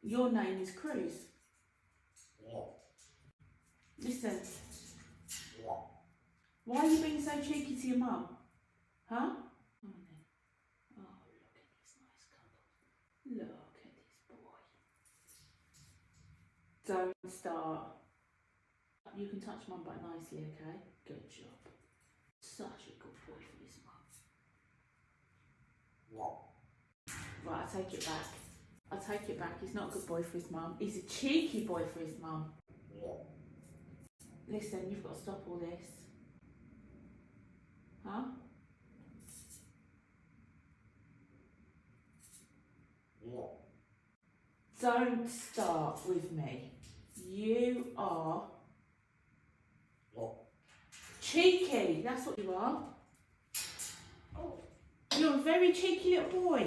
Your name is Cruz. Listen. Why are you being so cheeky to your mum? Huh? Come on then. Oh, look at this nice couple. Look at this boy. Don't start. You can touch mum but nicely, okay? Good job. Such a good boy for his mum. Right, I take it back. I take it back. He's not a good boy for his mum. He's a cheeky boy for his mum. Listen, you've got to stop all this. Huh? Don't start with me. You are cheeky. That's what you are. You're a very cheeky little boy.